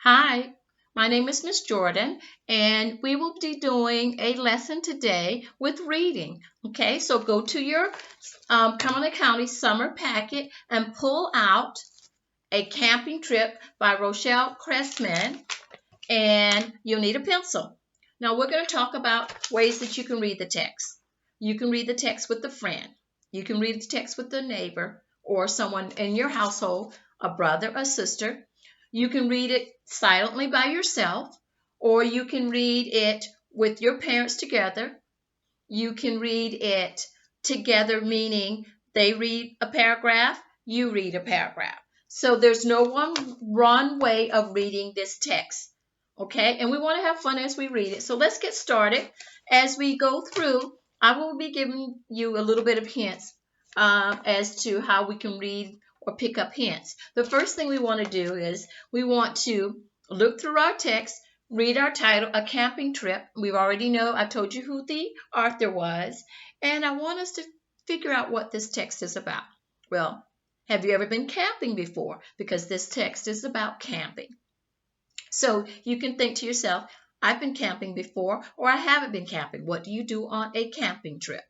Hi, my name is Miss Jordan, and we will be doing a lesson today with reading. Okay, so go to your Cumberland County summer packet and pull out A Camping Trip by Rochelle Cressman, and you'll need a pencil. Now, we're going to talk about ways that you can read the text. You can read the text with a friend. You can read the text with a neighbor or someone in your household, a brother, a sister. You can read it silently by yourself, or you can read it with your parents together. You can read it together, meaning they read a paragraph, you read a paragraph. So there's no one way of reading this text. Okay, and we want to have fun as we read it. So let's get started. As we go through, I will be giving you a little bit of hints as to how we can read or pick up hints. The first thing we want to do is we want to look through our text, read our title, A Camping Trip. We already know, I told you who the author was, and I want us to figure out what this text is about. Well, have you ever been camping before? Because this text is about camping. So you can think to yourself, I've been camping before, or I haven't been camping. What do you do on a camping trip?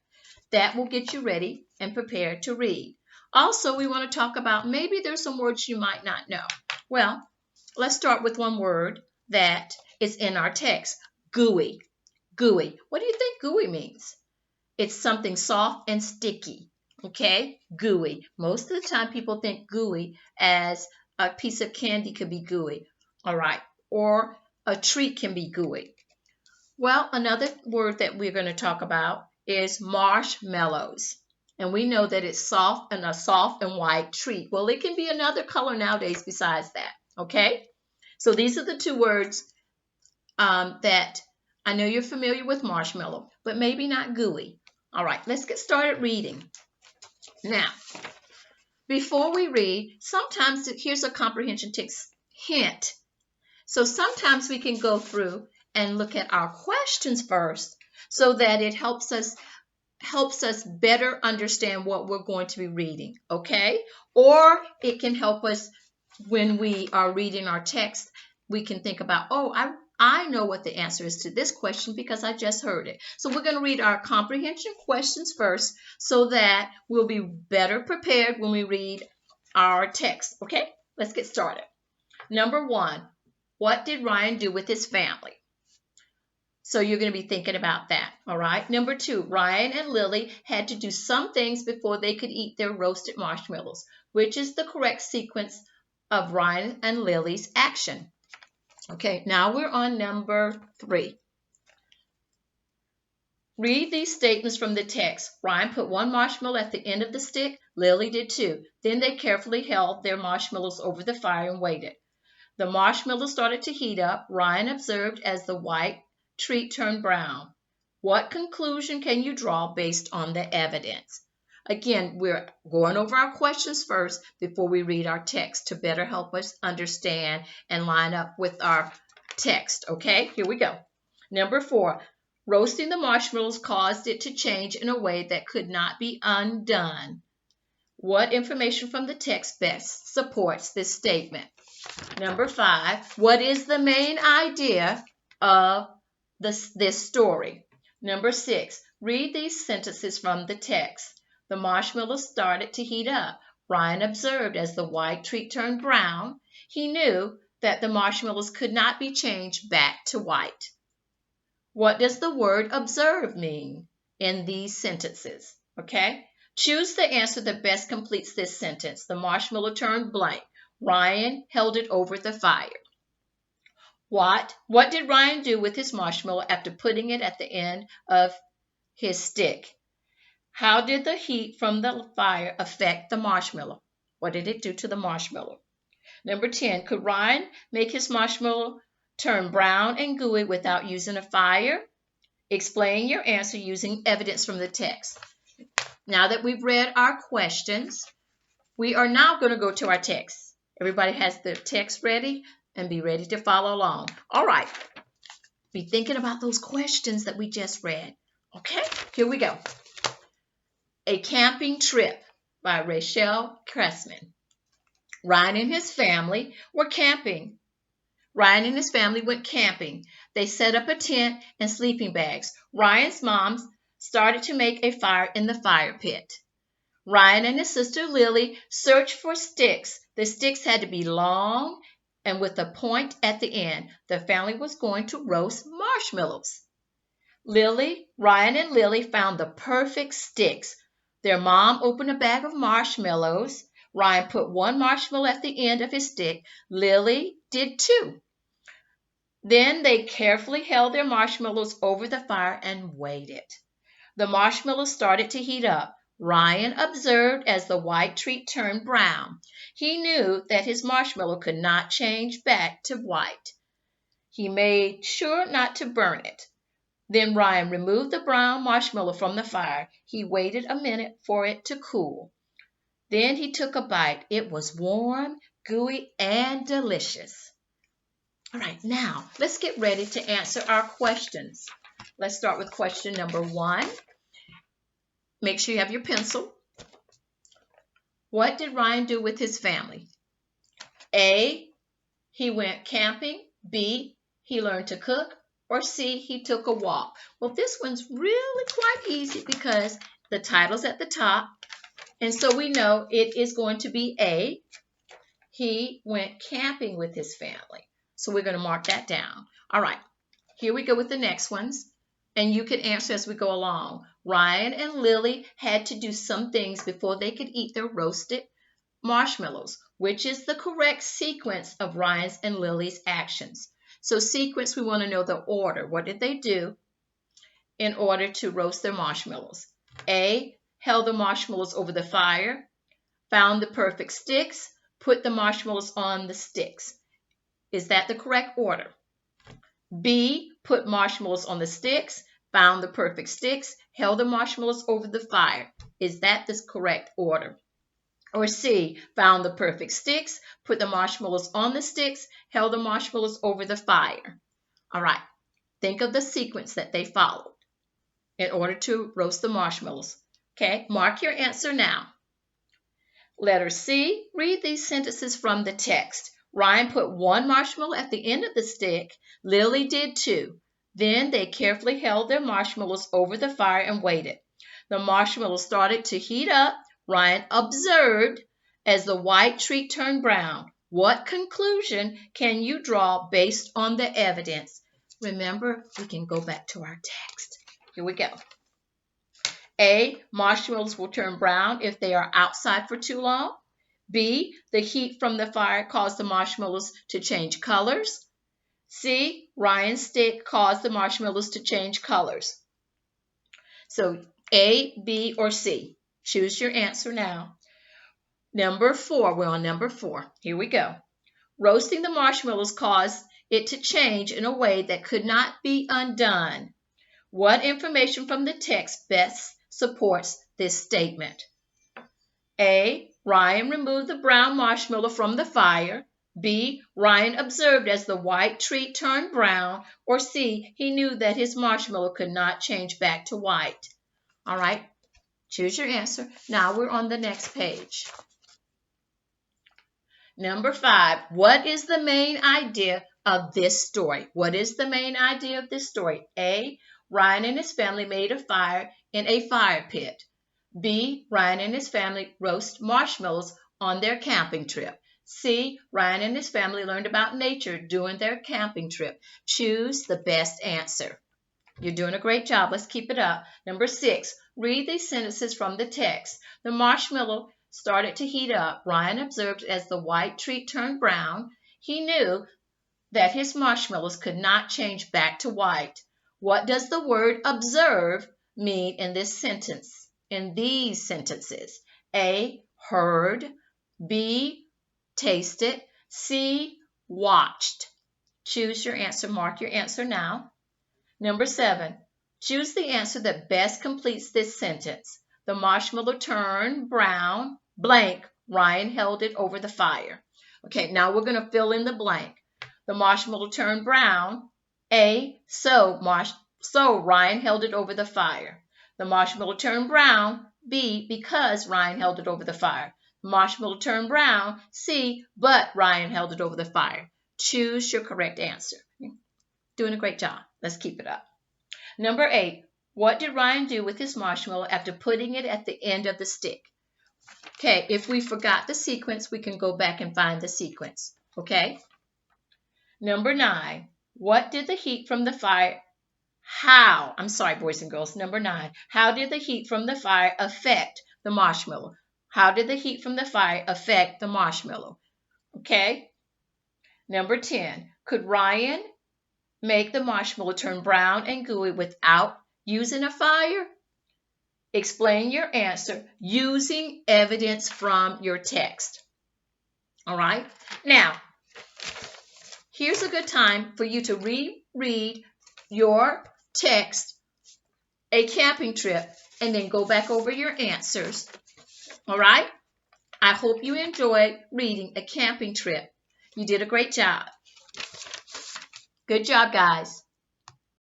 That will get you ready and prepared to read. Also, we want to talk about maybe there's some words you might not know. Well, let's start with one word that is in our text, gooey. Gooey. What do you think gooey means? It's something soft and sticky. Okay, gooey. Most of the time people think gooey as a piece of candy could be gooey. All right, or a treat can be gooey. Well, another word that we're going to talk about is marshmallows. And we know that it's soft and a soft and white treat. Well, it can be another color nowadays besides that. Okay? So these are the two words that I know you're familiar with, marshmallow, but maybe not gooey. All right, let's get started reading. Now, before we read, sometimes here's a comprehension text hint. So sometimes we can go through and look at our questions first so that it helps us better understand what we're going to be reading, okay? Or it can help us when we are reading our text, we can think about, oh, I know what the answer is to this question because I just heard it. So we're going to read our comprehension questions first so that we'll be better prepared when we read our text, okay? Let's get started. Number 1, what did Ryan do with his family? So you're going to be thinking about that, all right? Number 2, Ryan and Lily had to do some things before they could eat their roasted marshmallows. Which is the correct sequence of Ryan and Lily's action? Okay, now we're on number 3. Read these statements from the text. Ryan put one marshmallow at the end of the stick. Lily did too. Then they carefully held their marshmallows over the fire and waited. The marshmallows started to heat up. Ryan observed as the white treat turned brown. What conclusion can you draw based on the evidence? Again, we're going over our questions first before we read our text to better help us understand and line up with our text. Okay, here we go. Number 4, roasting the marshmallows caused it to change in a way that could not be undone. What information from the text best supports this statement? Number 5, what is the main idea of this story? Number 6, read these sentences from the text. The marshmallows started to heat up. Ryan observed as the white treat turned brown. He knew that the marshmallows could not be changed back to white. What does the word observe mean in these sentences? Okay? Choose the answer that best completes this sentence. The marshmallow turned blank. Ryan held it over the fire. What did Ryan do with his marshmallow after putting it at the end of his stick? How did the heat from the fire affect the marshmallow? What did it do to the marshmallow? Number 10, could Ryan make his marshmallow turn brown and gooey without using a fire? Explain your answer using evidence from the text. Now that we've read our questions, we are now going to go to our text. Everybody has their text ready and be ready to follow along. All right. Be thinking about those questions that we just read. Okay, here we go. A Camping Trip by Rochelle Cressman. Ryan and his family were camping Ryan and his family went camping. They set up a tent and sleeping bags. Ryan's mom started to make a fire in the fire pit. Ryan and his sister Lily searched for sticks. The sticks had to be long and with a point at the end. The family was going to roast marshmallows. Ryan and Lily found the perfect sticks. Their mom opened a bag of marshmallows. Ryan put one marshmallow at the end of his stick. Lily did two. Then they carefully held their marshmallows over the fire and waited. The marshmallows started to heat up. Ryan observed as the white treat turned brown. He knew that his marshmallow could not change back to white. He made sure not to burn it. Then Ryan removed the brown marshmallow from the fire. He waited a minute for it to cool. Then he took a bite. It was warm, gooey, and delicious. All right, now let's get ready to answer our questions. Let's start with question number 1. Make sure you have your pencil. What did Ryan do with his family? A, he went camping. B, he learned to cook. Or C, he took a walk. Well, this one's really quite easy because the title's at the top. And so we know it is going to be A. He went camping with his family. So we're going to mark that down. All right, here we go with the next ones. And you can answer as we go along. Ryan and Lily had to do some things before they could eat their roasted marshmallows. Which is the correct sequence of Ryan's and Lily's actions? So sequence, we want to know the order. What did they do in order to roast their marshmallows? A, held the marshmallows over the fire, found the perfect sticks, put the marshmallows on the sticks. Is that the correct order? B, put marshmallows on the sticks, found the perfect sticks, held the marshmallows over the fire. Is that the correct order? Or C, found the perfect sticks, put the marshmallows on the sticks, held the marshmallows over the fire. All right, think of the sequence that they followed in order to roast the marshmallows. Okay, mark your answer now. Letter C, read these sentences from the text. Ryan put one marshmallow at the end of the stick. Lily did two. Then they carefully held their marshmallows over the fire and waited. The marshmallows started to heat up. Ryan observed as the white treat turned brown. What conclusion can you draw based on the evidence? Remember, we can go back to our text. Here we go. A, marshmallows will turn brown if they are outside for too long. B, the heat from the fire caused the marshmallows to change colors. C, Ryan's stick caused the marshmallows to change colors. So A, B, or C. Choose your answer now. Number 4, we're on number 4. Here we go. Roasting the marshmallows caused it to change in a way that could not be undone. What information from the text best supports this statement? A, Ryan removed the brown marshmallow from the fire. B, Ryan observed as the white treat turned brown. Or C, he knew that his marshmallow could not change back to white. All right, choose your answer. Now we're on the next page. Number 5, what is the main idea of this story? What is the main idea of this story? A, Ryan and his family made a fire in a fire pit. B, Ryan and his family roast marshmallows on their camping trip. C, Ryan and his family learned about nature during their camping trip. Choose the best answer. You're doing a great job. Let's keep it up. Number 6, read these sentences from the text. The marshmallow started to heat up. Ryan observed as the white treat turned brown. He knew that his marshmallows could not change back to white. What does the word observe mean in this sentence? In these sentences? A, heard. B, tasted. C, watched. Choose your answer. Mark your answer now. Number 7, choose the answer that best completes this sentence. The marshmallow turned brown, blank, Ryan held it over the fire. Okay, now we're going to fill in the blank. The marshmallow turned brown. A, so Ryan held it over the fire. The marshmallow turned brown. B, because Ryan held it over the fire. The marshmallow turned brown. C, but Ryan held it over the fire. choose your correct answer. Doing a great job. Let's keep it up. Number 8, what did Ryan do with his marshmallow after putting it at the end of the stick? Okay, if we forgot the sequence, we can go back and find the sequence. Okay? Number 9, what did the heat from the fire, I'm sorry, boys and girls, number 9, how did the heat from the fire affect the marshmallow? How did the heat from the fire affect the marshmallow? Okay? Number 10, could Ryan make the marshmallow turn brown and gooey without using a fire? Explain your answer using evidence from your text. All right? Now, here's a good time for you to reread your text, A Camping Trip, and then go back over your answers. All right? I hope you enjoyed reading A Camping Trip. You did a great job. Good job, guys.